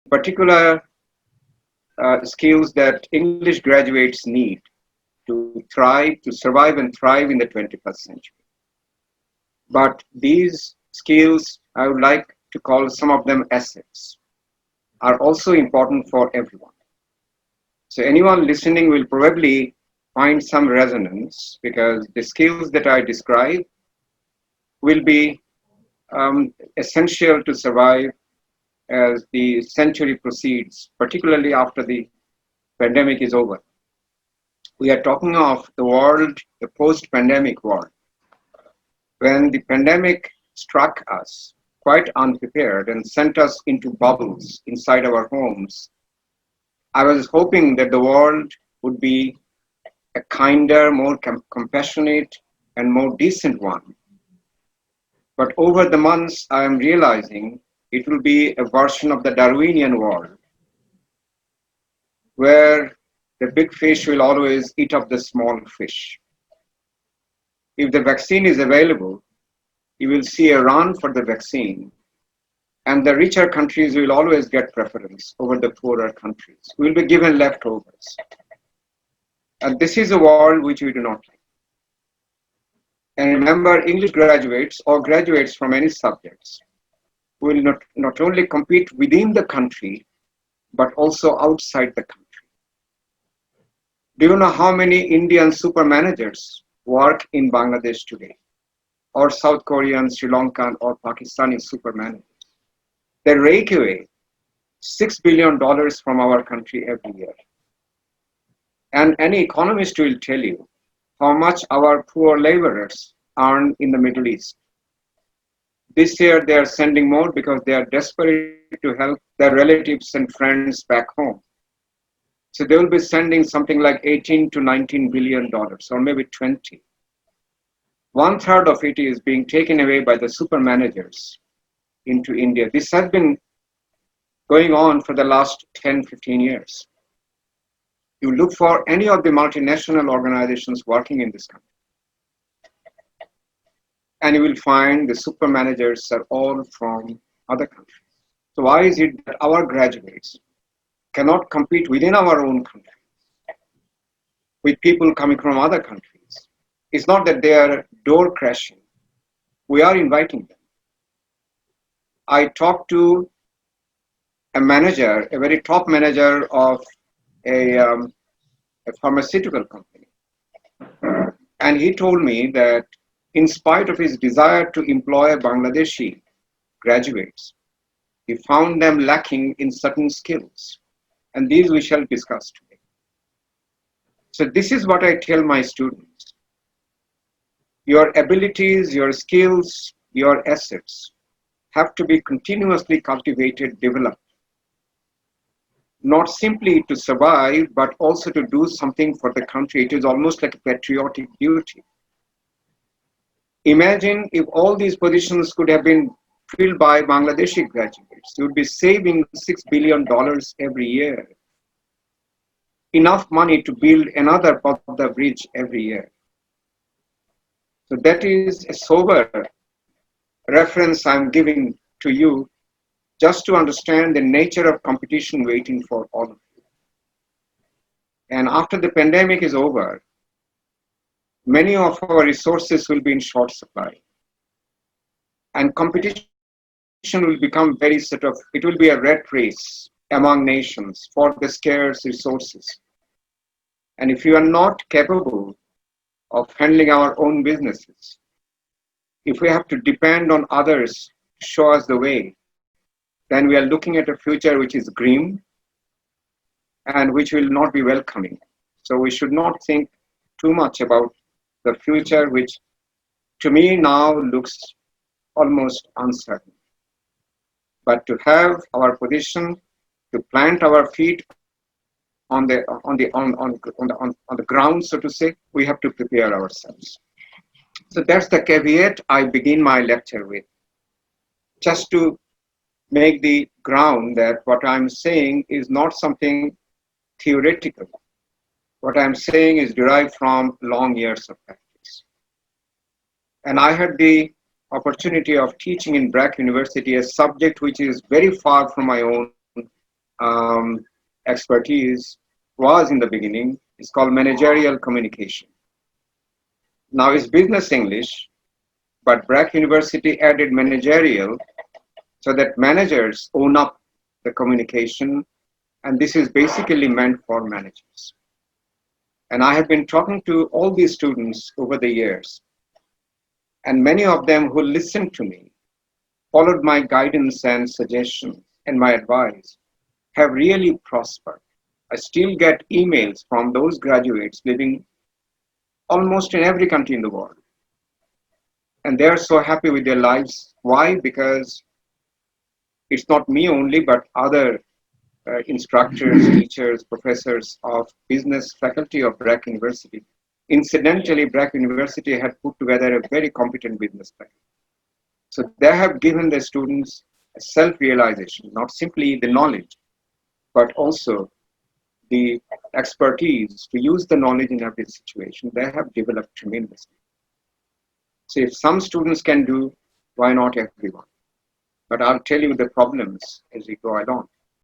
particular skills that English graduates need to thrive, to survive and thrive in the 21st century. But these skills, I would like to call some of them assets, are also important for everyone. So anyone listening will probably find some resonance because the skills that I describe will be essential to survive as the century proceeds, particularly after the pandemic is over. We are talking of the world, the post-pandemic world. When the pandemic struck us quite unprepared and sent us into bubbles inside our homes, I was hoping that the world would be a kinder, more compassionate, and more decent one. But over the months, I am realizing it will be a version of the Darwinian world, where the big fish will always eat up the small fish. If the vaccine is available, you will see a run for the vaccine, and the richer countries will always get preference over the poorer countries. We will be given leftovers. And this is a world which we do not like. And remember, English graduates or graduates from any subjects will not only compete within the country, but also outside the country. Do you know how many Indian super managers work in Bangladesh today? Or South Korean, Sri Lankan, or Pakistani super managers? They rake away $6 billion from our country every year. And any economist will tell you how much our poor laborers earn in the Middle East. This year they are sending more because they are desperate to help their relatives and friends back home. So they will be sending something like 18 to 19 billion dollars, or maybe 20. One third of it is being taken away by the super managers into India. This has been going on for the last 10, 15 years. You look for any of the multinational organizations working in this country, and you will find the super managers are all from other countries. So why is it that our graduates cannot compete within our own country with people coming from other countries? It's not that they are door crashing. We are inviting them. I talked to a manager, a very top manager of a pharmaceutical company. And he told me that in spite of his desire to employ Bangladeshi graduates, he found them lacking in certain skills. And these we shall discuss today. So this is what I tell my students. Your abilities, your skills, your assets have to be continuously cultivated, developed. Not simply to survive, but also to do something for the country. It is almost like a patriotic duty. Imagine if all these positions could have been filled by Bangladeshi graduates. You would be saving $6 billion every year. Enough money to build another Padma bridge every year. So that is a sober reference I'm giving to you just to understand the nature of competition waiting for all of you. And after the pandemic is over, many of our resources will be in short supply. And competition will become very it will be a rat race among nations for the scarce resources. And if you are not capable of handling our own businesses, if we have to depend on others to show us the way, then we are looking at a future which is grim and which will not be welcoming. So we should not think too much about the future, which to me now looks almost uncertain. But to have our position, to plant our feet on the ground, so to say, we have to prepare ourselves. So that's the caveat I begin my lecture with, just to make the ground that what I'm saying is not something theoretical. What I'm saying is derived from long years of practice. And I had the opportunity of teaching in BRAC University a subject which is very far from my own expertise was in the beginning is called managerial communication. Now it's business English, but Brack University added managerial so that managers own up the communication, and this is basically meant for managers. And I have been talking to all these students over the years, and many of them who listened to me, followed my guidance and suggestions and my advice, have really prospered. I still get emails from those graduates living almost in every country in the world. And they are so happy with their lives. Why? Because it's not me only, but other instructors, teachers, professors of business faculty of Brack University. Incidentally, Brack University had put together a very competent business faculty. So they have given their students a self-realization, not simply the knowledge, but also the expertise to use the knowledge in every situation. They have developed tremendously. So if some students can do, why not everyone? But I'll tell you the problems as we go along.